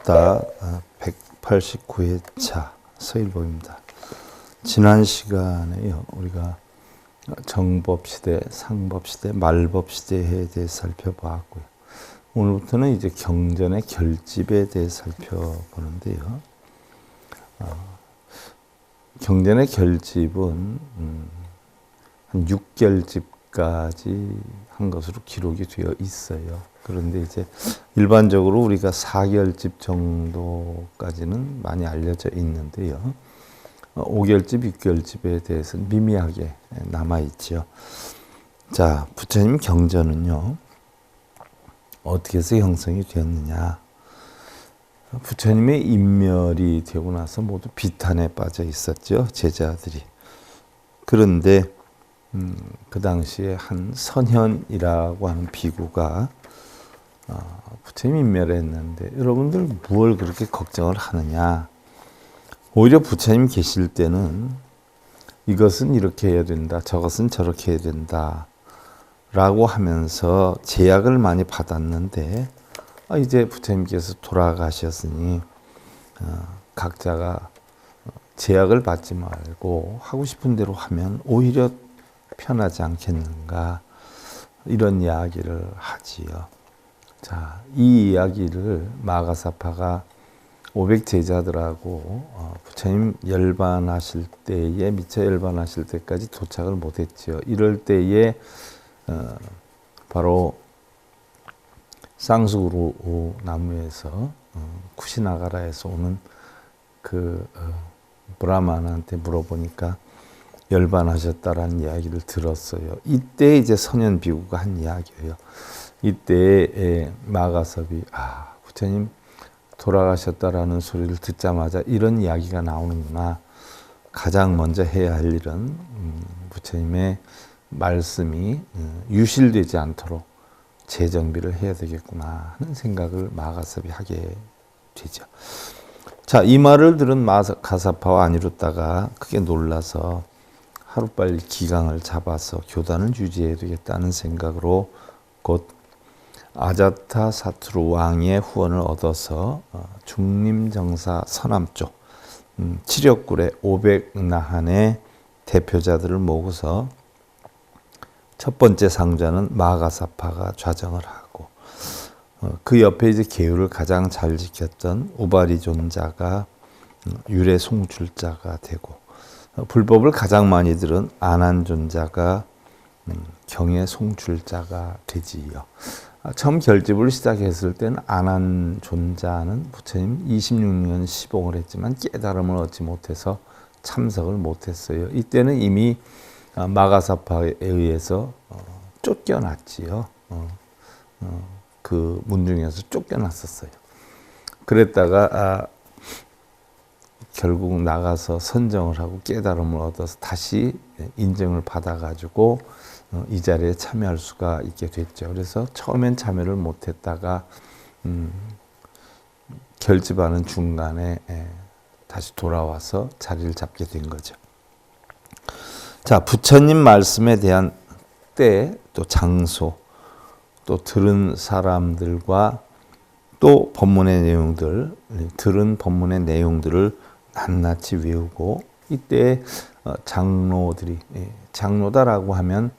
반갑다. 189회차 서일봉입니다. 지난 시간에요, 우리가 정법시대, 상법시대, 말법시대에 대해 살펴보았고요. 오늘부터는 이제 경전의 결집에 대해 살펴보는데요. 경전의 결집은 한 6결집까지 한 것으로 기록이 되어 있어요. 그런데 이제 일반적으로 우리가 4결집 정도까지는 많이 알려져 있는데요. 5결집, 6결집에 대해서는 미미하게 남아있죠. 자, 부처님 경전은요, 어떻게 해서 형성이 되었느냐. 부처님의 인멸이 되고 나서 모두 비탄에 빠져 있었죠, 제자들이. 그런데 그 당시에 한 선현이라고 하는 비구가 부처님 인멸했는데 여러분들 무엇을 그렇게 걱정을 하느냐. 오히려 부처님 계실 때는 이것은 이렇게 해야 된다, 저것은 저렇게 해야 된다 라고 하면서 제약을 많이 받았는데 이제 부처님께서 돌아가셨으니 각자가 제약을 받지 말고 하고 싶은 대로 하면 오히려 편하지 않겠는가, 이런 이야기를 하지요. 자, 이 이야기를 마가사파가 500제자들하고 부처님 열반하실 때에, 미처 열반하실 때까지 도착을 못했지요. 이럴 때에 바로 쌍수구루 나무에서 쿠시나가라에서 오는 그 브라만한테 물어보니까 열반하셨다라는 이야기를 들었어요. 이때 이제 선현 비구가 한 이야기예요. 이때 마가섭이 부처님 돌아가셨다라는 소리를 듣자마자 이런 이야기가 나오는구나. 가장 먼저 해야 할 일은 부처님의 말씀이 유실되지 않도록 재정비를 해야 되겠구나 하는 생각을 마가섭이 하게 되죠. 자, 이 말을 들은 마가사파와 아니루따가 크게 놀라서 하루빨리 기강을 잡아서 교단을 유지해야 되겠다는 생각으로 곧 아자타 사투루 왕의 후원을 얻어서 중림정사 서남쪽 칠역굴의 500나한의 대표자들을 모으고서 첫 번째 상자는 마가사파가 좌정을 하고 그 옆에 이제 계율을 가장 잘 지켰던 우바리존자가 유래 송출자가 되고 불법을 가장 많이 들은 아난존자가 경의 송출자가 되지요. 처음 결집을 시작했을 때는 아난존자는 부처님 26년 시봉을 했지만 깨달음을 얻지 못해서 참석을 못했어요. 이때는 이미 마가사파에 의해서 쫓겨났지요. 그 문중에서 쫓겨났었어요. 그랬다가 결국 나가서 선정을 하고 깨달음을 얻어서 다시 인정을 받아가지고 이 자리에 참여할 수가 있게 됐죠. 그래서 처음엔 참여를 못했다가 결집하는 중간에 다시 돌아와서 자리를 잡게 된 거죠. 자, 부처님 말씀에 대한 때, 또 장소, 또 들은 사람들과 또 법문의 내용들, 들은 법문의 내용들을 낱낱이 외우고, 이때 장로들이, 장로다라고 하면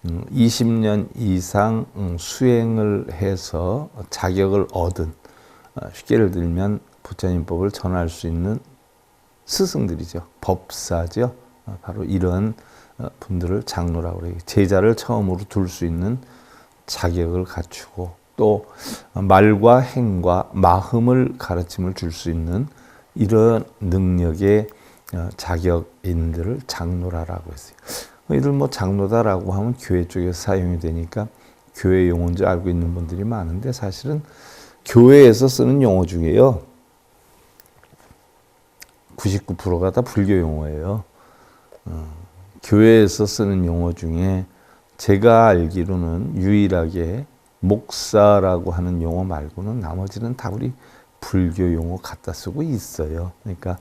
20년 이상 수행을 해서 자격을 얻은, 쉽게 예를 들면 부처님법을 전할 수 있는 스승들이죠. 법사죠. 바로 이런 분들을 장로라고 해요. 제자를 처음으로 둘 수 있는 자격을 갖추고 또 말과 행과 마음을 가르침을 줄 수 있는 이런 능력의 자격인들을 장로라고 했어요. 이들 장로다라고 하면 교회 쪽에서 사용이 되니까 교회 용어인 줄 알고 있는 분들이 많은데 사실은 교회에서 쓰는 용어 중에요 99%가 다 불교 용어예요. 교회에서 쓰는 용어 중에 제가 알기로는 유일하게 목사라고 하는 용어 말고는 나머지는 다 우리 불교 용어 갖다 쓰고 있어요. 그러니까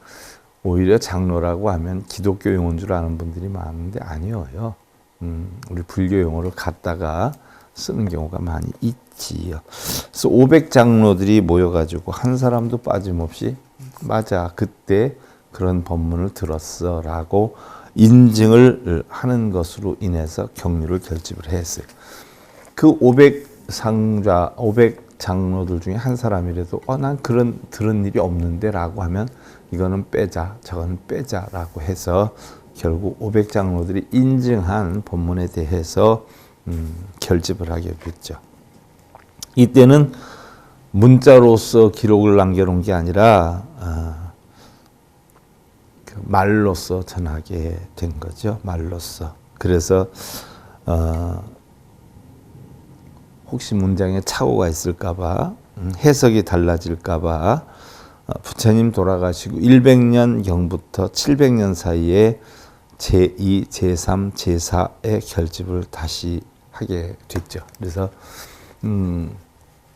오히려 장로라고 하면 기독교 용어인 줄 아는 분들이 많은데 아니에요. 우리 불교 용어를 갖다가 쓰는 경우가 많이 있지요. 그래서 500장로들이 모여가지고 한 사람도 빠짐없이 맞아, 그때 그런 법문을 들었어라고 인증을 하는 것으로 인해서 경륜을 결집을 했어요. 그 500상좌, 500장로들 중에 한 사람이라도 난 그런 들은 일이 없는데라고 하면 이거는 빼자, 저거는 빼자라고 해서 결국 500장로들이 인증한 법문에 대해서 결집을 하게 됐죠. 이때는 문자로서 기록을 남겨놓은 게 아니라 그 말로써 전하게 된 거죠. 말로써. 그래서 혹시 문장에 착오가 있을까봐, 해석이 달라질까봐 부처님 돌아가시고 100년경부터 700년 사이에 제2, 제3, 제4의 결집을 다시 하게 됐죠. 그래서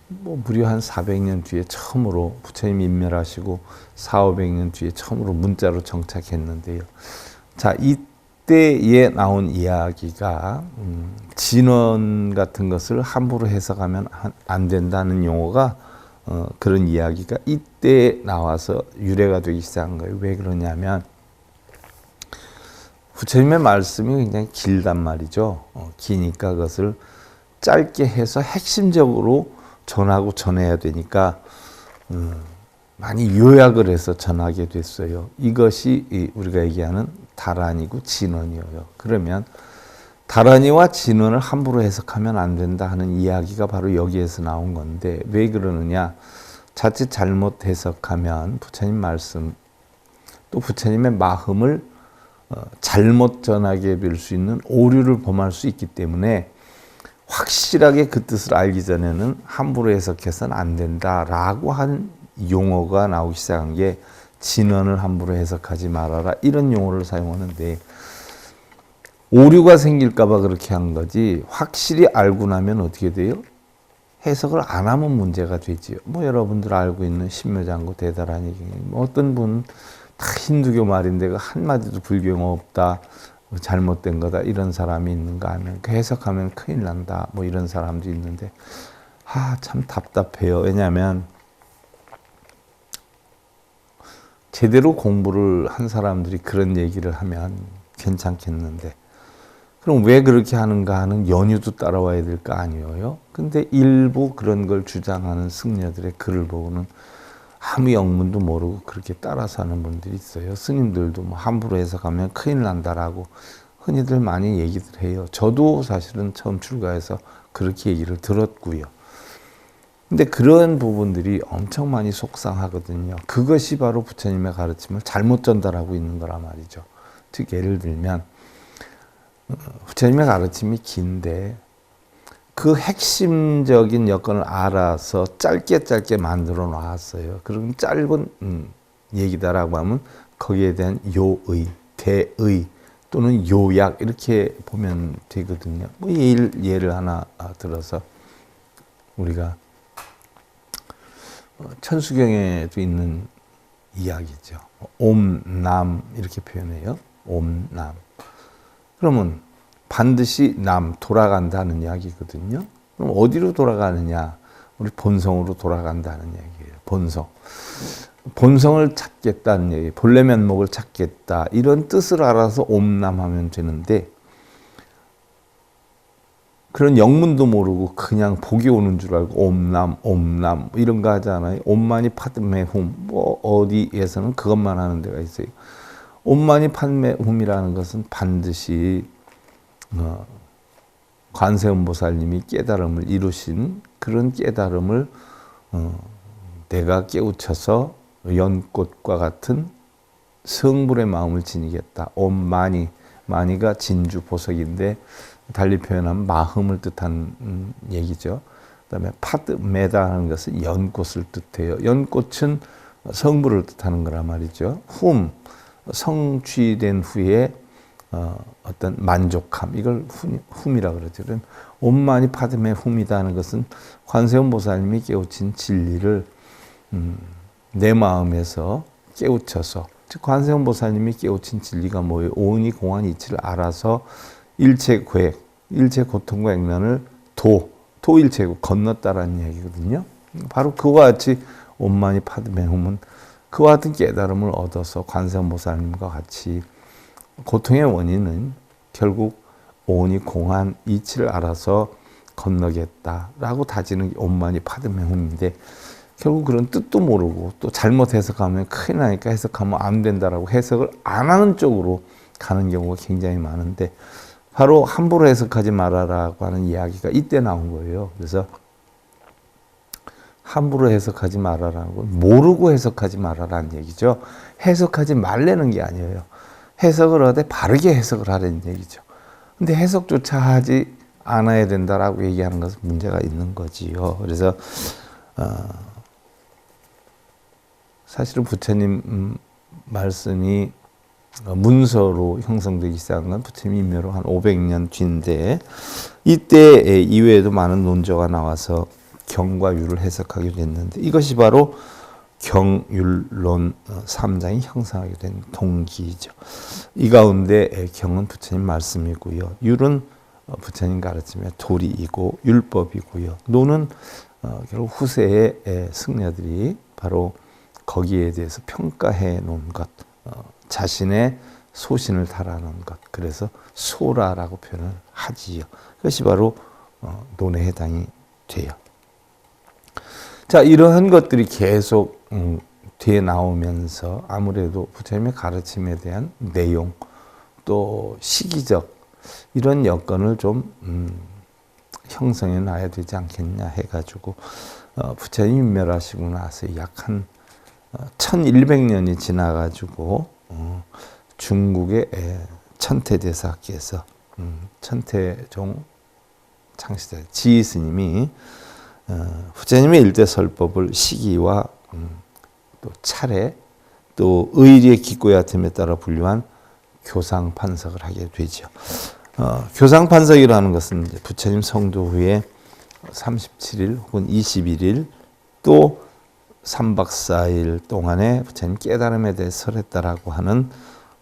무려 한 400년 뒤에 처음으로 부처님 인멸하시고 400~500년 뒤에 처음으로 문자로 정착했는데요. 자, 이때에 나온 이야기가 진원 같은 것을 함부로 해석하면 안 된다는 용어가 그런 이야기가 이때 나와서 유래가 되기 시작한 거예요. 왜 그러냐면 부처님의 말씀이 굉장히 길단 말이죠. 기니까 그것을 짧게 해서 핵심적으로 전하고 전해야 되니까 많이 요약을 해서 전하게 됐어요. 이것이 우리가 얘기하는 다란이고 진원이에요. 그러면 다란이와 진원을 함부로 해석하면 안 된다 하는 이야기가 바로 여기에서 나온 건데 왜 그러느냐. 자칫 잘못 해석하면 부처님 말씀 또 부처님의 마음을 잘못 전하게 될 수 있는 오류를 범할 수 있기 때문에 확실하게 그 뜻을 알기 전에는 함부로 해석해서는 안 된다라고 한 용어가 나오기 시작한 게 진언을 함부로 해석하지 말아라 이런 용어를 사용하는데 오류가 생길까 봐 그렇게 한 거지 확실히 알고 나면 어떻게 돼요? 해석을 안 하면 문제가 되지요. 여러분들 알고 있는 신묘장구 대다란 얘기 어떤 분 다 힌두교 말인데 그 한마디도 불교가 없다. 잘못된 거다 이런 사람이 있는가 하면 그 해석하면 큰일 난다 이런 사람도 있는데 참 답답해요. 왜냐하면 제대로 공부를 한 사람들이 그런 얘기를 하면 괜찮겠는데 그럼 왜 그렇게 하는가 하는 연유도 따라와야 될 거 아니에요. 근데 일부 그런 걸 주장하는 승려들의 글을 보고는 아무 영문도 모르고 그렇게 따라서 하는 분들이 있어요. 스님들도 함부로 해석하면 큰일 난다라고 흔히들 많이 얘기들 해요. 저도 사실은 처음 출가해서 그렇게 얘기를 들었고요. 근데 그런 부분들이 엄청 많이 속상하거든요. 그것이 바로 부처님의 가르침을 잘못 전달하고 있는 거란 말이죠. 즉 예를 들면 부처님의 가르침이 긴데 그 핵심적인 여건을 알아서 짧게 만들어 놨어요. 그럼 짧은 얘기다라고 하면 거기에 대한 요의, 대의 또는 요약 이렇게 보면 되거든요. 예를 하나 들어서 우리가 천수경에도 있는 이야기죠. 옴남 이렇게 표현해요. 옴남. 그러면 반드시 돌아간다는 이야기거든요. 그럼 어디로 돌아가느냐? 우리 본성으로 돌아간다는 얘기예요. 본성을 찾겠다는 얘기, 본래 면목을 찾겠다 이런 뜻을 알아서 옴남하면 되는데 그런 영문도 모르고 그냥 복이 오는 줄 알고 옴남 이런 거 하잖아요. 옴마니 파드메 훔 어디에서는 그것만 하는 데가 있어요. 옴마니 파드메 훔이라는 것은 반드시 관세음보살님이 깨달음을 이루신 그런 깨달음을 내가 깨우쳐서 연꽃과 같은 성불의 마음을 지니겠다. 마니가 진주 보석인데 달리 표현하면 마음을 뜻하는 얘기죠. 그다음에 파드메다 하는 것은 연꽃을 뜻해요. 연꽃은 성불을 뜻하는 거란 말이죠. 성취된 후에 어떤 만족함 이걸 훔이라 그러죠. 옴마니 파드메 훔이다 하는 것은 관세음보살님이 깨우친 진리를 내 마음에서 깨우쳐서 즉 관세음보살님이 깨우친 진리가 뭐예요? 오은이 공한 이치를 알아서 일체 고통과 액면을 도일체고 건넜다라는 얘기거든요. 바로 그와 같이 온만이 파드메홈은 그와 같은 깨달음을 얻어서 관세음보살님과 같이 고통의 원인은 결국 오온이 공한 이치를 알아서 건너겠다라고 다지는 게 온만이 파드메홈인데, 결국 그런 뜻도 모르고 또 잘못 해석하면 큰일 나니까 해석하면 안 된다라고 해석을 안 하는 쪽으로 가는 경우가 굉장히 많은데, 바로 함부로 해석하지 말아라고 하는 이야기가 이때 나온 거예요. 그래서 함부로 해석하지 말아라고, 모르고 해석하지 말아라는 얘기죠. 해석하지 말라는 게 아니에요. 해석을 하되 바르게 해석을 하라는 얘기죠. 근데 해석조차 하지 않아야 된다라고 얘기하는 것은 문제가 있는 거지요. 그래서 사실은 부처님 말씀이 문서로 형성되기 시작한 건 부처님 인멸로 한 500년 뒤인데, 이때 이외에도 많은 논조가 나와서 경과 율을 해석하게 됐는데, 이것이 바로 경율론 3장이 형성하게 된 동기이죠. 이 가운데 경은 부처님 말씀이고요. 율은 부처님 가르침의 도리이고 율법이고요. 노는 결국 후세의 승려들이 바로 거기에 대해서 평가해 놓은 것, 자신의 소신을 달아놓은 것, 그래서 소라라고 표현을 하지요. 그것이 바로 논에 해당이 돼요. 자, 이러한 것들이 계속 뒤에 나오면서 아무래도 부처님의 가르침에 대한 내용, 또 시기적 이런 여건을 좀 형성해 놔야 되지 않겠냐 해가지고 부처님이 멸하시고 나서 약 한 1100년이 지나가지고 중국의 천태대사께서 천태종 창시자 지스님이 부처님의 일대설법을 시기와 또 차례 또 의리의 기고야됨에 따라 분류한 교상판석을 하게 되죠. 교상판석이라는 것은 이제 부처님 성도 후에 37일 혹은 21일 또 3박 4일 동안에 부처님 깨달음에 대해 설했다라고 하는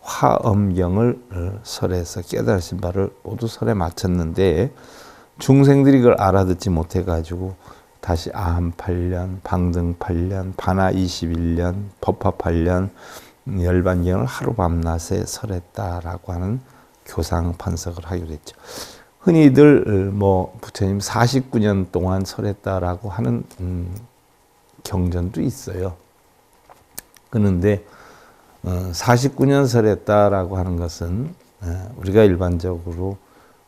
화엄경을 설해서 깨달으신 바를 모두 설에 마쳤는데, 중생들이 그걸 알아듣지 못해가지고 다시 아함 8년, 방등 8년, 반하 21년, 법화 8년, 열반경을 하루 밤낮에 설했다라고 하는 교상판석을 하기로 했죠. 흔히들 부처님 49년 동안 설했다라고 하는 경전도 있어요. 그런데 49년 설했다라고 하는 것은 우리가 일반적으로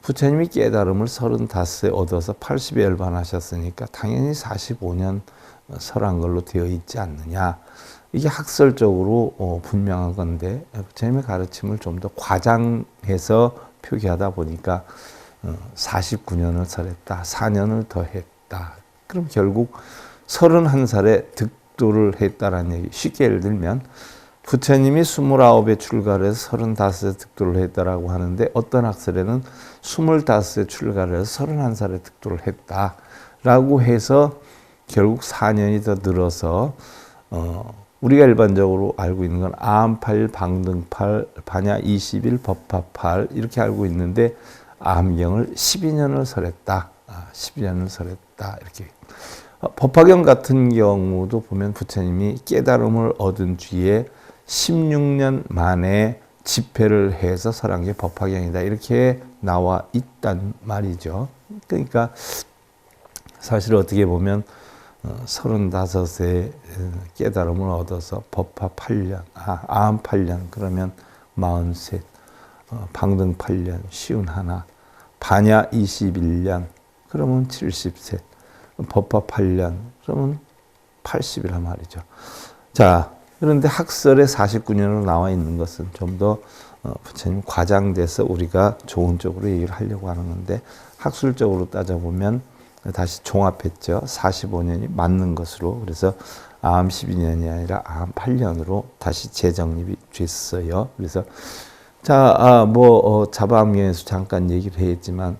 부처님이 깨달음을 35세 얻어서 80에 열반하셨으니까 당연히 45년 설한 걸로 되어 있지 않느냐. 이게 학설적으로 분명한 건데, 부처님의 가르침을 좀 더 과장해서 표기하다 보니까 49년을 설했다, 4년을 더 했다. 그럼 결국 31살에 득도를 했다라는 얘기. 쉽게 예를 들면 부처님이 29에 출가를 해서 35에 득도를 했다라고 하는데, 어떤 학설에는 25에 출가를 해서 31살에 득도를 했다라고 해서 결국 4년이 더 늘어서 우리가 일반적으로 알고 있는 건 아함 8일, 방등 8, 반야 20일, 법화 8 이렇게 알고 있는데, 아함경을 12년을 설했다. 12년을 설했다. 이렇게. 법화경 같은 경우도 보면 부처님이 깨달음을 얻은 뒤에 16년 만에 집회를 해서 설한 게 법화경이다. 이렇게 나와 있단 말이죠. 그러니까 사실 어떻게 보면 35세 깨달음을 얻어서 법화 8년, 아함 8년, 그러면 43, 방등 8년, 쉬운 하나, 반야 21년, 그러면 70세, 법화 8년, 그러면 80이란 말이죠. 자, 그런데 학설에 49년으로 나와 있는 것은 좀 더 부처님 과장돼서 우리가 좋은 쪽으로 얘기를 하려고 하는 건데, 학술적으로 따져보면 다시 종합했죠. 45년이 맞는 것으로. 그래서 아함 12년이 아니라 아함 8년으로 다시 재정립이 됐어요. 그래서 자, 자바암경에서 잠깐 얘기를 했지만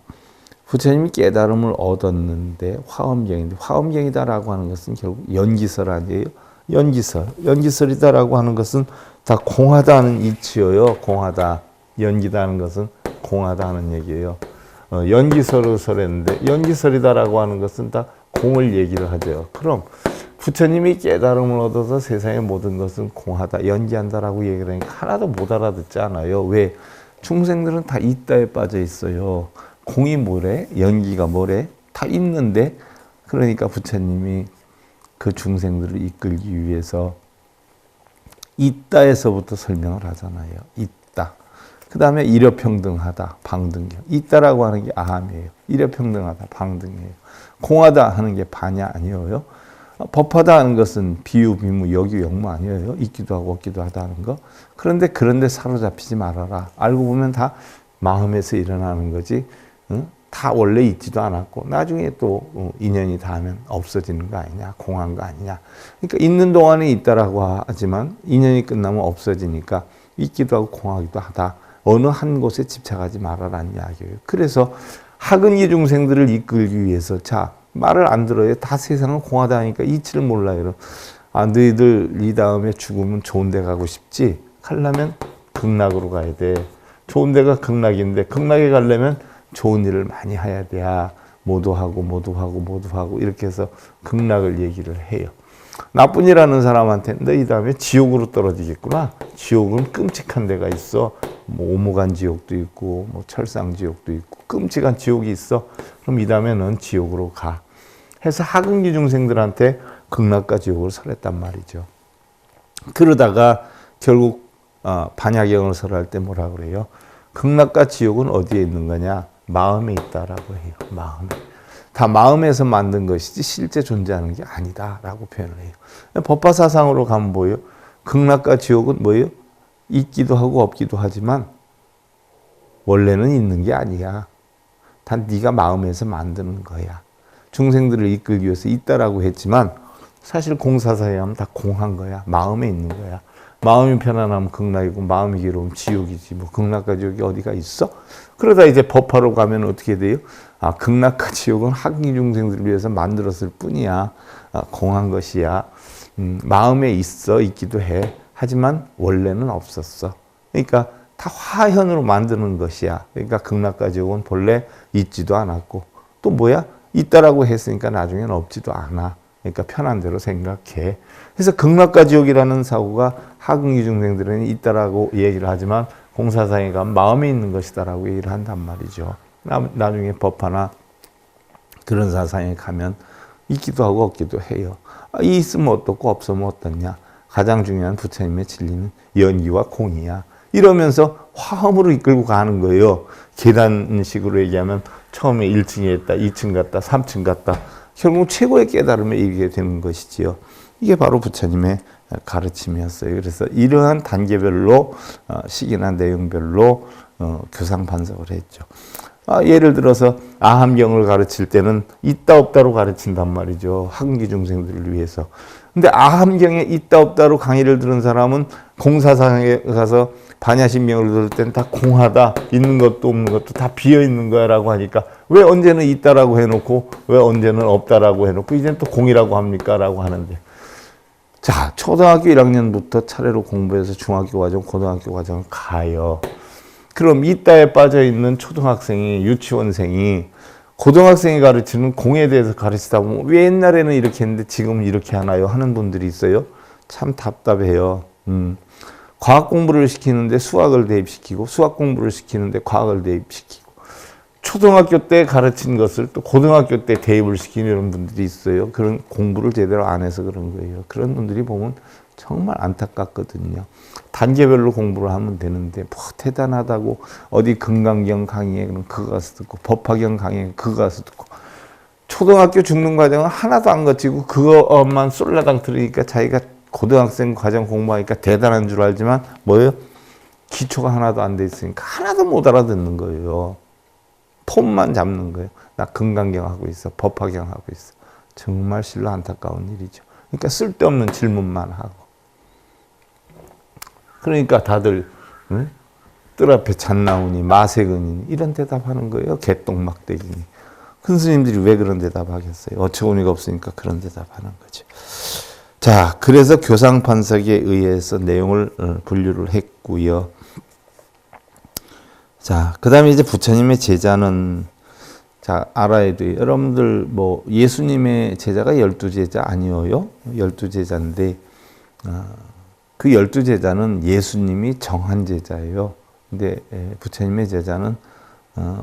부처님이 깨달음을 얻었는데 화엄경인데, 화엄경이다라고 하는 것은 결국 연기설 아니에요? 연기설이다라고 하는 것은 다 공하다 하는 이치예요. 공하다. 연기다 하는 것은 공하다 하는 얘기예요. 연기설을 연기설이다라고 하는 것은 다 공을 얘기를 하죠. 그럼 부처님이 깨달음을 얻어서 세상의 모든 것은 공하다, 연기한다라고 얘기를 하니까 하나도 못 알아듣지 않아요. 왜? 중생들은 다 있다에 빠져 있어요. 공이 뭐래? 연기가 뭐래? 다 있는데, 그러니까 부처님이 그 중생들을 이끌기 위해서 있다에서부터 설명을 하잖아요. 있다. 그 다음에 일여평등하다, 방등경. 있다라고 하는 게 아함이에요. 일여평등하다, 방등이에요. 공하다 하는 게 반야 아니에요. 법하다 하는 것은 비유, 비무, 여기, 영무 아니에요. 있기도 하고 없기도 하다는 거. 그런데 사로잡히지 말아라. 알고 보면 다 마음에서 일어나는 거지. 응? 다 원래 있지도 않았고 나중에 또 인연이 닿으면 없어지는 거 아니냐, 공한 거 아니냐. 그러니까 있는 동안에 있다라고 하지만 인연이 끝나면 없어지니까 있기도 하고 공하기도 하다. 어느 한 곳에 집착하지 말아라는 이야기예요. 그래서 학은이 중생들을 이끌기 위해서 자, 말을 안 들어요. 다 세상은 공하다 하니까 이치를 몰라요. 아, 너희들 이 다음에 죽으면 좋은 데 가고 싶지? 가려면 극락으로 가야 돼. 좋은 데가 극락인데 극락에 가려면 좋은 일을 많이 해야 돼야 모두 하고 이렇게 해서 극락을 얘기를 해요. 나쁜 일 하는 사람한테 너 이 다음에 지옥으로 떨어지겠구나. 지옥은 끔찍한 데가 있어. 뭐 오무간 지옥도 있고 뭐 철상 지옥도 있고 끔찍한 지옥이 있어. 그럼 이 다음에 넌 지옥으로 가. 해서 하근기 중생들한테 극락과 지옥을 설했단 말이죠. 그러다가 결국 반야경을 설할 때 뭐라 그래요? 극락과 지옥은 어디에 있는 거냐? 마음에 있다라고 해요. 마음에. 다 마음에서 만든 것이지 실제 존재하는 게 아니다라고 표현을 해요. 법화사상으로 가면 뭐예요? 극락과 지옥은 뭐예요? 있기도 하고 없기도 하지만 원래는 있는 게 아니야. 다 네가 마음에서 만드는 거야. 중생들을 이끌기 위해서 있다라고 했지만 사실 공사사에 하면 다 공한 거야. 마음에 있는 거야. 마음이 편안하면 극락이고 마음이 괴로우면 지옥이지. 뭐 극락과 지옥이 어디가 있어? 그러다 이제 법화로 가면 어떻게 돼요? 아, 극락과 지옥은 학기 중생들을 위해서 만들었을 뿐이야. 공한 것이야. 마음에 있기도 해. 하지만 원래는 없었어. 그러니까 다 화현으로 만드는 것이야. 그러니까 극락과 지옥은 본래 있지도 않았고 또 뭐야? 있다라고 했으니까 나중에는 없지도 않아. 그러니까 편한 대로 생각해. 그래서 극락과 지옥이라는 사고가 하근기 중생들은 있다라고 얘기를 하지만 공사상에 가면 마음에 있는 것이다라고 얘기를 한단 말이죠. 나중에 법화나 그런 사상에 가면 있기도 하고 없기도 해요. 이 있으면 어떻고 없으면 어떻냐. 가장 중요한 부처님의 진리는 연기와 공이야. 이러면서 화엄으로 이끌고 가는 거예요. 계단식으로 얘기하면 처음에 1층에 있다, 2층 갔다, 3층 갔다. 결국 최고의 깨달음에 이르게 되는 것이지요. 이게 바로 부처님의 가르침이었어요. 그래서 이러한 단계별로 시기나 내용별로 교상 반석을 했죠. 예를 들어서 아함경을 가르칠 때는 있다 없다로 가르친단 말이죠. 학기 중생들을 위해서. 근데 아함경에 있다 없다로 강의를 들은 사람은 공사상에 가서 반야신명을 들을 때는 다 공하다, 있는 것도 없는 것도 다 비어있는 거야 라고 하니까 왜 언제는 있다라고 해놓고 왜 언제는 없다라고 해놓고 이제는 또 공이라고 합니까? 라고 하는데 자, 초등학교 1학년부터 차례로 공부해서 중학교 과정, 고등학교 과정을 가요. 그럼 있다에 빠져있는 초등학생이, 유치원생이 고등학생이 가르치는 공에 대해서 가르치다 보면 왜 옛날에는 이렇게 했는데 지금은 이렇게 하나요? 하는 분들이 있어요. 참 답답해요. 과학 공부를 시키는데 수학을 대입시키고 수학 공부를 시키는데 과학을 대입시키고 초등학교 때 가르친 것을 또 고등학교 때 대입을 시키는 이런 분들이 있어요. 그런 공부를 제대로 안 해서 그런 거예요. 그런 분들이 보면 정말 안타깝거든요. 단계별로 공부를 하면 되는데 뭐 대단하다고 어디 금강경 강의에 그럼 그거 가서 듣고 법화경 강의에 그거 가서 듣고 초등학교 중등 과정은 하나도 안 거치고 그거만 쏠라당 들으니까 자기가 고등학생 과정 공부하니까 대단한 줄 알지만 뭐예요? 기초가 하나도 안 돼 있으니까 하나도 못 알아듣는 거예요. 폼만 잡는 거예요. 나 금강경 하고 있어. 법화경 하고 있어. 정말 실로 안타까운 일이죠. 그러니까 쓸데없는 질문만 하고. 그러니까 다들 뜰 앞에 잔 나오니 마색은이니 이런 대답하는 거예요. 개똥막대기니. 큰 스님들이 왜 그런 대답하겠어요? 어처구니가 없으니까 그런 대답하는 거죠. 자, 그래서 교상판석에 의해서 내용을 분류를 했고요. 자, 그 다음에 이제 부처님의 제자는 자, 알아야 돼요. 여러분들 뭐 예수님의 제자가 12제자 아니에요? 12제자인데 그 12제자는 예수님이 정한 제자예요. 근데 부처님의 제자는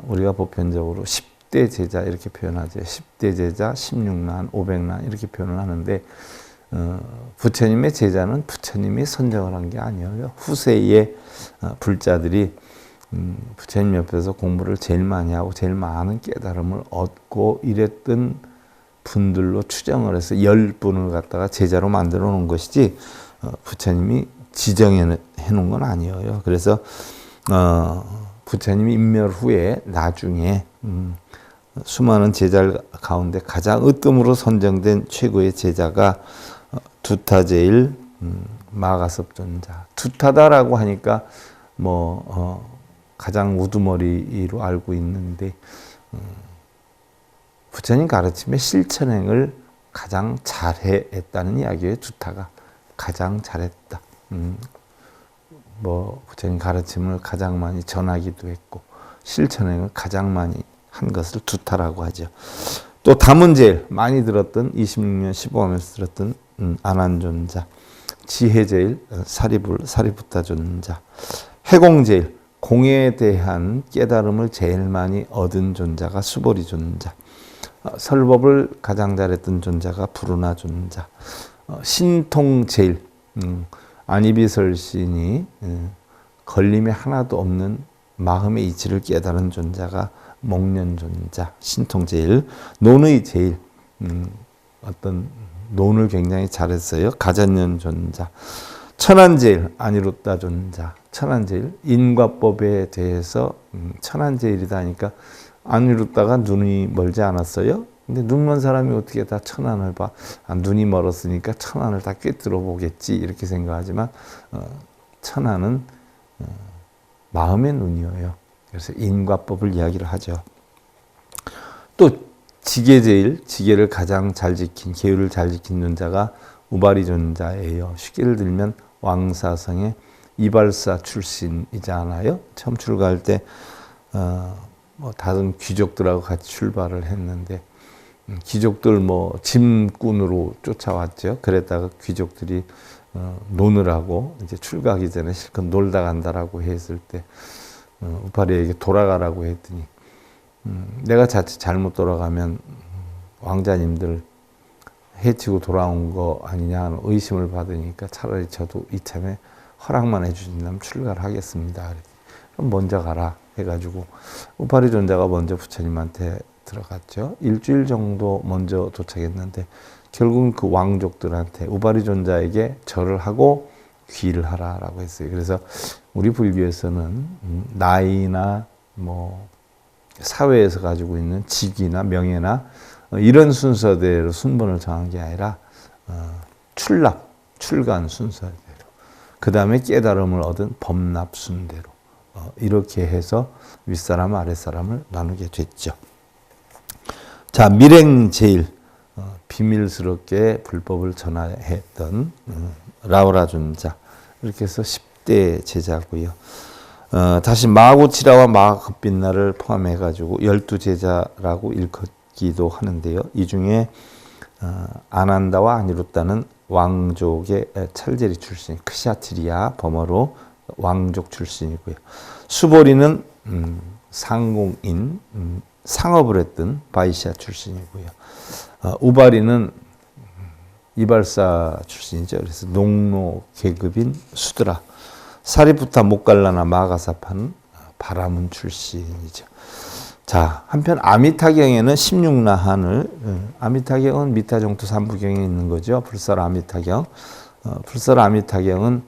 우리가 보편적으로 10대 제자 이렇게 표현하죠. 10대 제자, 16난, 500난 이렇게 표현을 하는데 부처님의 제자는 부처님이 선정을 한 게 아니에요. 후세의 불자들이 부처님 옆에서 공부를 제일 많이 하고 제일 많은 깨달음을 얻고 이랬던 분들로 추정을 해서 10분을 갖다가 제자로 만들어 놓은 것이지 부처님이 지정해 놓은 건 아니에요. 그래서 부처님이 인멸 후에 나중에 수많은 제자 가운데 가장 으뜸으로 선정된 최고의 제자가 두타제일 마가섭존자. 두타다라고 하니까 가장 우두머리로 알고 있는데 부처님 가르침의 실천행을 가장 잘했다는 이야기예요. 두타가 가장 잘했다. 부처님 가르침을 가장 많이 전하기도 했고 실천행을 가장 많이 한 것을 두타라고 하죠. 또 다문제일 많이 들었던 26년 15하면서 들었던 아난존자, 지혜제일 사리부타존자, 해공제일 공에 대한 깨달음을 제일 많이 얻은 존자가 수보리존자, 설법을 가장 잘했던 존자가 부르나존자, 신통제일 안이비설신이 걸림이 하나도 없는 마음의 이치를 깨달은 존자가 목련존자, 신통제일, 논의 제일 어떤 논을 굉장히 잘했어요. 가전연존자, 천안제일 아니루따존자, 천안제일 인과법에 대해서 천안제일이다 하니까 아니루따가 눈이 멀지 않았어요. 근데 눈 먼 사람이 어떻게 다 천안을 봐? 눈이 멀었으니까 천안을 다 꿰뚫어 보겠지 이렇게 생각하지만 천안은 마음의 눈이에요. 그래서 인과법을 이야기를 하죠. 또 지계제일, 지계를 가장 잘 지킨, 계율을 잘 지킨 존자가 우바리존자예요. 쉽게를 들면 왕사성의 이발사 출신이잖아요. 처음 출가할 때 다른 귀족들하고 같이 출발을 했는데 귀족들 짐꾼으로 쫓아왔죠. 그랬다가 귀족들이 노느라고 이제 출가하기 전에 실컷 놀다 간다라고 했을 때 우파리에게 돌아가라고 했더니 내가 자칫 잘못 돌아가면 왕자님들 해치고 돌아온 거 아니냐 하는 의심을 받으니까 차라리 저도 이참에 허락만 해주신다면 출가를 하겠습니다. 그럼 먼저 가라 해가지고 우파리 존자가 먼저 부처님한테 들어갔죠. 일주일 정도 먼저 도착했는데 결국은 그 왕족들한테 우파리 존자에게 절을 하고 귀의를 하라라고 했어요. 그래서 우리 불교에서는 나이나 사회에서 가지고 있는 직위나 명예나 이런 순서대로 순번을 정한 게 아니라 출간 순서대로, 그 다음에 깨달음을 얻은 법납 순대로 이렇게 해서 윗사람 아랫사람을 나누게 됐죠. 자, 밀행제일 비밀스럽게 불법을 전하했던 라오라존자, 이렇게 해서 10대 제자고요. 다시 마하고치라와 마하급빛나를 포함해가지고 12제자라고 일컫기도 하는데요. 이 중에 아난다와 아니루따는 왕족의 찰제리 출신, 크샤트리아 범어로 왕족 출신이고요. 수보리는 상공인, 상업을 했던 바이시아 출신이고요. 우바리는 이발사 출신이죠. 그래서 농노 계급인 수드라. 사리부타 목갈라나 마가사파는 바라문 출신이죠. 자, 한편 아미타경에는 16나한을, 아미타경은 미타정토 3부경에 있는 거죠. 불설 아미타경. 불설 아미타경은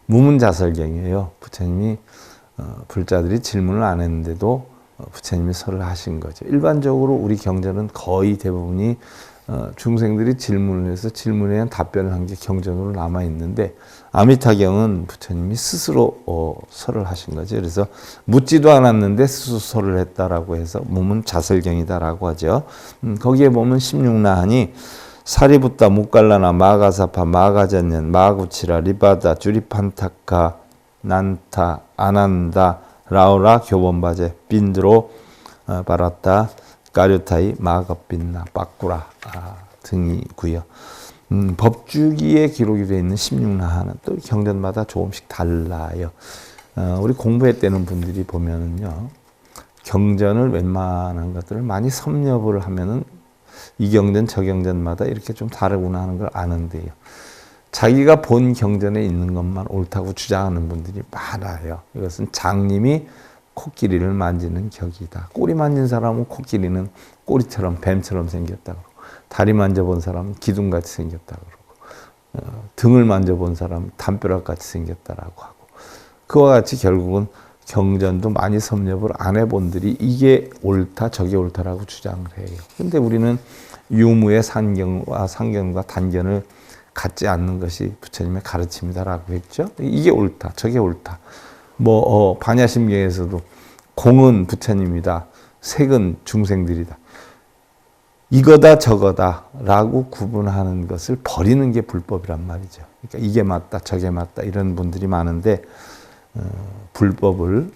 무문자설경이에요. 부처님이 불자들이 질문을 안 했는데도 부처님이 설을 하신 거죠. 일반적으로 우리 경전은 거의 대부분이 중생들이 질문을 해서 질문에 대한 답변을 한 게 경전으로 남아 있는데 아미타경은 부처님이 스스로 설을 하신 거죠. 그래서 묻지도 않았는데 스스로 설을 했다라고 해서 무문 자설경이다라고 하죠. 거기에 보면 16나한이 사리부타 묵갈라나 마가사파 마가잔년 마구치라 리바다 주리판타카 난타 아난다 라오라 교본바제 빈드로 바랐다 까류타이, 마갑빈나, 빠꾸라 등이고요. 법주기에 기록이 되어 있는 16나하는 또 경전마다 조금씩 달라요. 우리 공부했다는 분들이 보면은요, 경전을 웬만한 것들을 많이 섭렵을 하면은 이 경전 저 경전마다 이렇게 좀 다르구나 하는 걸 아는데요. 자기가 본 경전에 있는 것만 옳다고 주장하는 분들이 많아요. 이것은 장님이 코끼리를 만지는 격이다. 꼬리 만진 사람은 코끼리는 꼬리처럼 뱀처럼 생겼다 그러고, 다리 만져본 사람은 기둥같이 생겼다 그러고, 등을 만져본 사람은 담벼락같이 생겼다라고 하고, 그와 같이 결국은 경전도 많이 섭렵을 안 해본들이 이게 옳다 저게 옳다라고 주장을 해요. 근데 우리는 유무의 상견과 단견을 갖지 않는 것이 부처님의 가르침이다라고 했죠. 이게 옳다 저게 옳다. 반야심경에서도 공은 부처님이다, 색은 중생들이다, 이거다 저거다 라고 구분하는 것을 버리는 게 불법이란 말이죠. 그러니까 이게 맞다 저게 맞다 이런 분들이 많은데, 불법을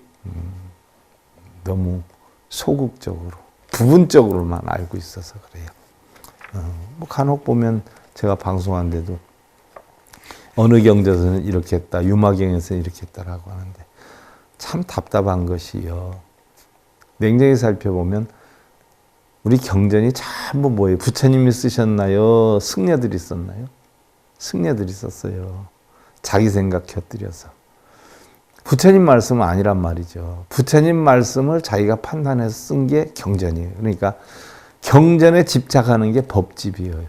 너무 소극적으로 부분적으로만 알고 있어서 그래요. 간혹 보면 제가 방송하는데도 어느 경전에서는 이렇게 했다, 유마경에서는 이렇게 했다라고 하는데 참 답답한 것이요. 냉정히 살펴보면 우리 경전이 전부 뭐예요? 부처님이 쓰셨나요? 승려들이 썼나요? 승려들이 썼어요. 자기 생각 곁들여서. 부처님 말씀은 아니란 말이죠. 부처님 말씀을 자기가 판단해서 쓴 게 경전이에요. 그러니까 경전에 집착하는 게 법집이에요.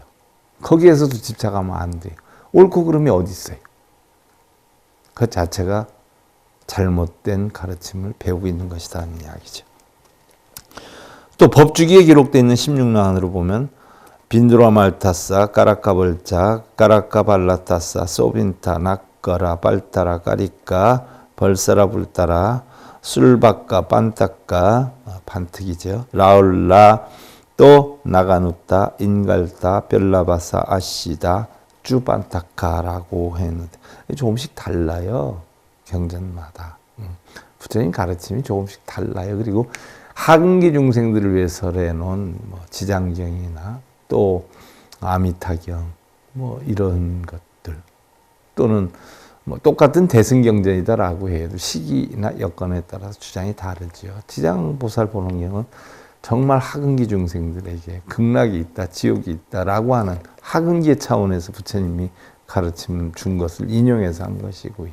거기에서도 집착하면 안 돼요. 옳고 그름이 어디 있어요? 그 자체가 잘못된 가르침을 배우고 있는 것이다 하는 이야기죠. 또 법주기에 기록되어 있는 16나한으로 보면 빈드로아 말타사, 까라카벌자, 까라카발라타사, 소빈타, 낙거라, 발타라, 까리까, 벌사라, 불따라, 술바까, 반타까, 반특이죠. 라울라, 또 나가누타, 인갈타, 별라바사, 아시다, 쭈반타카라고 했는데 조금씩 달라요. 경전마다. 부처님 가르침이 조금씩 달라요. 그리고 하근기 중생들을 위해 설해 놓은 지장경이나 또 아미타경 이런 것들, 또는 똑같은 대승경전이다라고 해도 시기나 여건에 따라서 주장이 다르죠. 지장보살보론경은 정말 하근기 중생들에게 극락이 있다, 지옥이 있다라고 하는 하근기의 차원에서 부처님이 가르침 준 것을 인용해서 한 것이고요.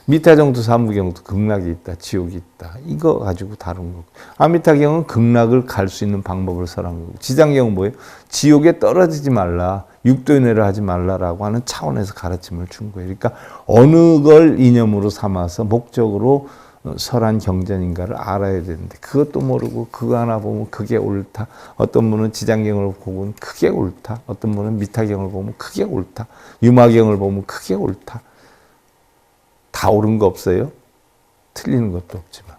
미타정도 사무경도 극락이 있다, 지옥이 있다, 이거 가지고 다룬 거고, 아미타경은 극락을 갈 수 있는 방법을 설한 거고, 지장경은 뭐예요? 지옥에 떨어지지 말라, 육도연애를 하지 말라라고 하는 차원에서 가르침을 준 거예요. 그러니까 어느 걸 이념으로 삼아서 목적으로 설한 경전인가를 알아야 되는데 그것도 모르고 그거 하나 보면 그게 옳다, 어떤 분은 지장경을 보면 그게 옳다, 어떤 분은 미타경을 보면 그게 옳다, 유마경을 보면 그게 옳다. 다 옳은 거 없어요? 틀리는 것도 없지만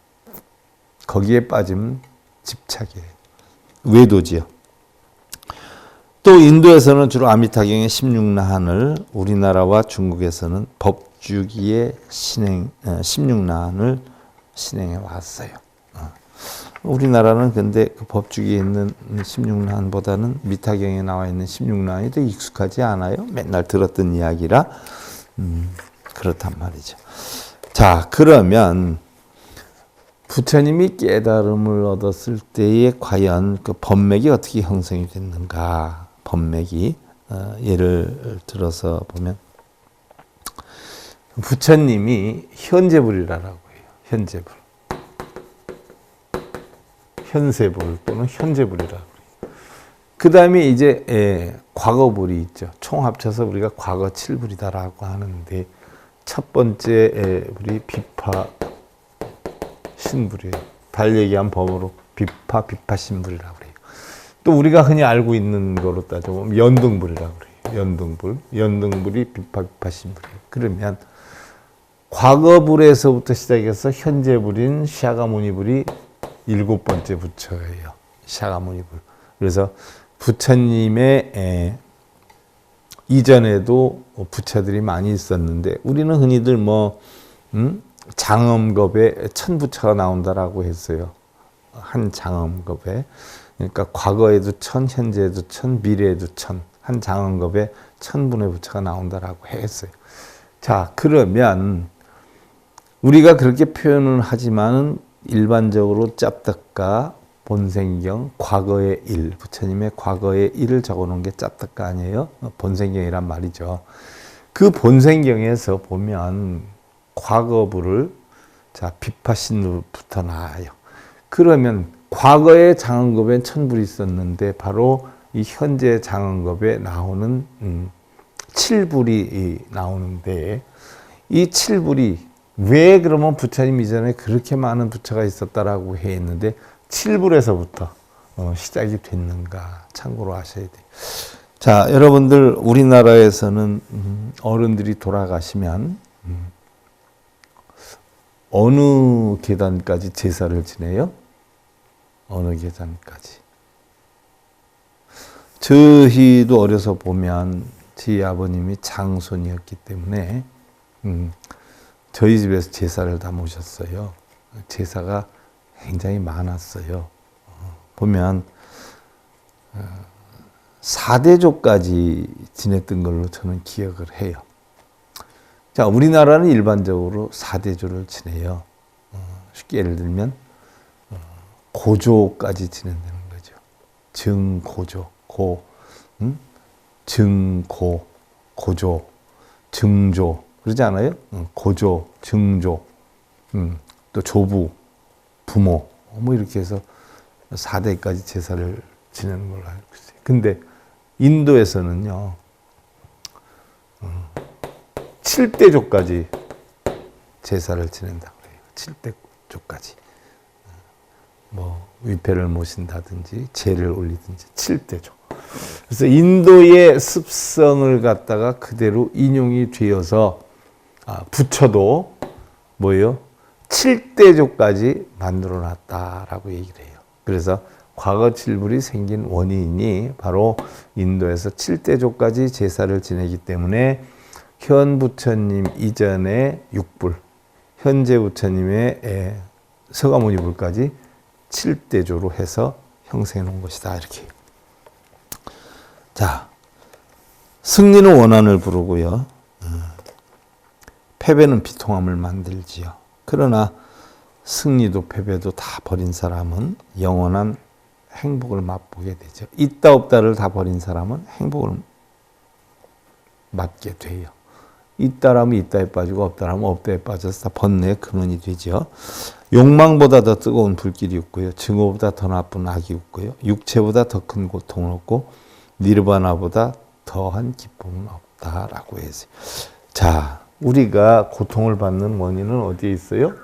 거기에 빠지면 집착이에요. 외도지요. 또 인도에서는 주로 아미타경의 16나한을, 우리나라와 중국에서는 법주기의 16나한을 신행해 왔어요. 우리나라는 근데 그 법주기에 있는 16나한보다는 미타경에 나와 있는 16나한이 더 익숙하지 않아요. 맨날 들었던 이야기라 그렇단 말이죠. 자, 그러면 부처님이 깨달음을 얻었을 때에 과연 그 법맥이 어떻게 형성이 됐는가? 법맥이 예를 들어서 보면 부처님이 현재불이라고 해요. 현재불, 현세불 또는 현재불이라고 해요. 그 다음에 이제 과거불이 있죠. 총 합쳐서 우리가 과거 7불이다라고 하는데 첫 번째 불이 비파 신불이에요. 달 얘기한 법으로 비파 신불이라고 그래요. 또 우리가 흔히 알고 있는 거로 따져보면 연등불이라고 그래요. 연등불이 비파 신불이에요. 그러면 과거불에서부터 시작해서 현재불인 샤가무니불이 7번째 부처예요. 샤가무니불. 그래서 부처님의 이전에도 부처들이 많이 있었는데 우리는 흔히들 장엄겁에 천부처가 나온다라고 했어요. 한 장엄겁에. 그러니까 과거에도 천, 현재에도 천, 미래에도 천, 한 장언급에 천분의 부처가 나온다라고 했어요. 자, 그러면 우리가 그렇게 표현을 하지만은 일반적으로 짭떡가 본생경 과거의 일, 부처님의 과거의 일을 적어놓은 게 짭떡가 아니에요? 본생경이란 말이죠. 그 본생경에서 보면 과거부를 자 비파신부터 나와요. 그러면 과거의 장언급엔 천불이 있었는데 바로 이 현재 장언급에 나오는 칠불이 나오는데 이 칠불이 왜 그러면 부처님 이전에 그렇게 많은 부처가 있었다라고 했는데 칠불에서부터 시작이 됐는가 참고로 하셔야 돼요. 자, 여러분들 우리나라에서는 어른들이 돌아가시면 어느 계단까지 제사를 지내요? 어느 계단까지? 저희도 어려서 보면 저희 아버님이 장손이었기 때문에 저희 집에서 제사를 다 모셨어요. 제사가 굉장히 많았어요. 보면 4대조까지 지냈던 걸로 저는 기억을 해요. 자, 우리나라는 일반적으로 4대조를 지내요. 쉽게 예를 들면 고조까지 지낸다는 거죠. 증고조, 증고, 고조, 증조 그러지 않아요? 고조, 증조, 또 조부, 부모 뭐 이렇게 해서 4대까지 제사를 지내는 걸로 알고 있어요. 근데 인도에서는요 7대조까지 제사를 지낸다고 해요. 7대조까지 뭐 위패를 모신다든지 제를 올리든지 7대조. 그래서 인도의 습성을 갖다가 그대로 인용이 되어서 부처도 뭐예요? 7대조까지 만들어 놨다라고 얘기를 해요. 그래서 과거 칠불이 생긴 원인이 바로 인도에서 7대조까지 제사를 지내기 때문에 현 부처님 이전에 6불, 현재 부처님의 서가모니 불까지 7대조로 해서 형성해 놓은 것이다. 이렇게. 자, 승리는 원한을 부르고요. 패배는 비통함을 만들지요. 그러나 승리도 패배도 다 버린 사람은 영원한 행복을 맛보게 되죠. 있다 없다를 다 버린 사람은 행복을 맞게 돼요. 있다라면 있다에 빠지고 없다라면 없다에 빠져서 다 번뇌의 근원이 되죠. 욕망보다 더 뜨거운 불길이 있고요. 증오보다 더 나쁜 악이 있고요. 육체보다 더 큰 고통은 없고 니르바나보다 더한 기쁨은 없다라고 했어요. 자, 우리가 고통을 받는 원인은 어디에 있어요?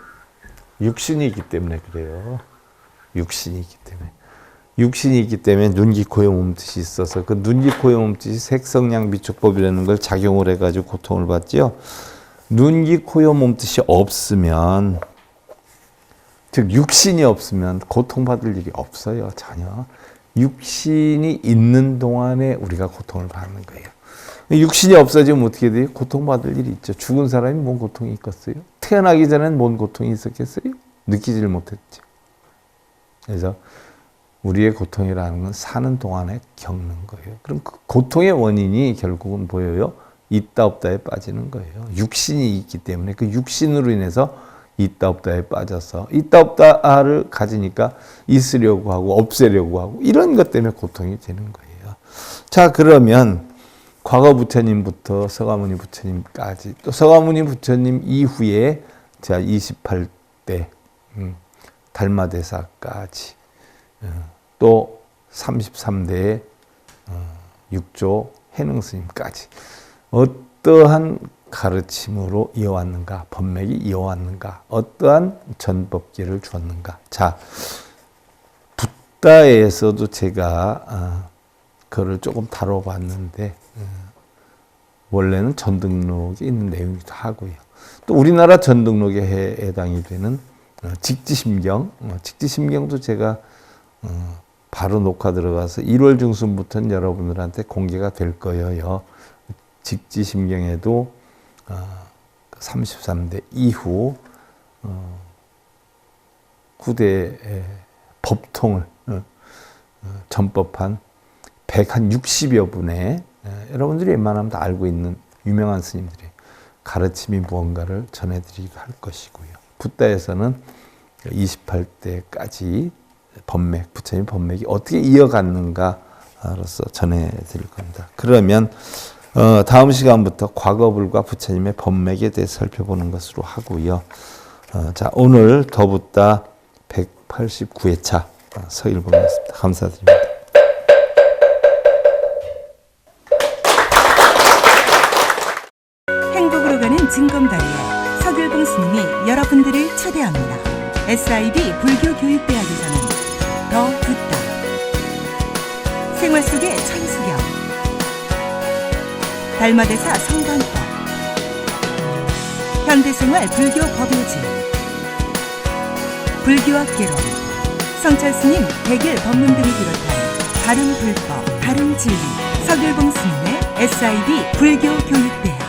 육신이 있기 때문에 그래요. 육신이 있기 때문에. 육신이 있기 때문에 눈기, 코, 혀, 몸뜻이 있어서 그 눈기, 코, 혀, 몸뜻이 색성량 비축법이라는 걸 작용을 해가지고 고통을 받지요. 눈기, 코, 혀, 몸뜻이 없으면 즉 육신이 없으면 고통받을 일이 없어요. 전혀. 육신이 있는 동안에 우리가 고통을 받는 거예요. 육신이 없어지면 어떻게 돼요? 고통받을 일이 있죠. 죽은 사람이 뭔 고통이 있겠어요? 태어나기 전에는 뭔 고통이 있었겠어요? 느끼질 못했죠. 그래서 우리의 고통이라는 건 사는 동안에 겪는 거예요. 그럼 그 고통의 원인이 결국은 보여요? 있다 없다에 빠지는 거예요. 육신이 있기 때문에 그 육신으로 인해서 있다 없다에 빠져서 있다 없다를 가지니까 있으려고 하고 없애려고 하고 이런 것 때문에 고통이 되는 거예요. 자, 그러면 과거 부처님부터 서가모니 부처님까지 또 서가모니 부처님 이후에 자 28대 달마대사까지 또 33대의 육조 해능스님까지 어떠한 가르침으로 이어왔는가, 법맥이 이어왔는가, 어떠한 전법기를 주었는가. 자, 붓다에서도 제가 그거를 조금 다뤄봤는데 원래는 전등록에 있는 내용이기도 하고요. 또 우리나라 전등록에 해당이 되는 직지심경, 직지심경도 제가 바로 녹화 들어가서 1월 중순부터는 여러분들한테 공개가 될 거예요. 직지심경에도 33대 이후 후대의 법통을 전법한 160여 분의 여러분들이 웬만하면 다 알고 있는 유명한 스님들의 가르침이 무언가를 전해드리기도 할 것이고요. 붓다에서는 28대까지 법맥, 부처님 법맥이 어떻게 이어갔는가로서 전해드릴 겁니다. 그러면 다음 시간부터 과거불과 부처님의 법맥에 대해 살펴보는 것으로 하고요. 자, 오늘 더 붓다 189회차 서일봉이었습니다. 감사드립니다. 행복으로 가는 징검다리에 서길봉 스님이 여러분들을 초대합니다. SIB 불교교육대학에서는 더 붓다, 생활 속의 천수경, 달마대사 성관법, 현대생활 불교 법요지, 불교학 개론, 성찰스님 백일 법문 등을 비롯한 다른 불법, 다른 진리, 서길봉 스님의 SIB 불교교육대학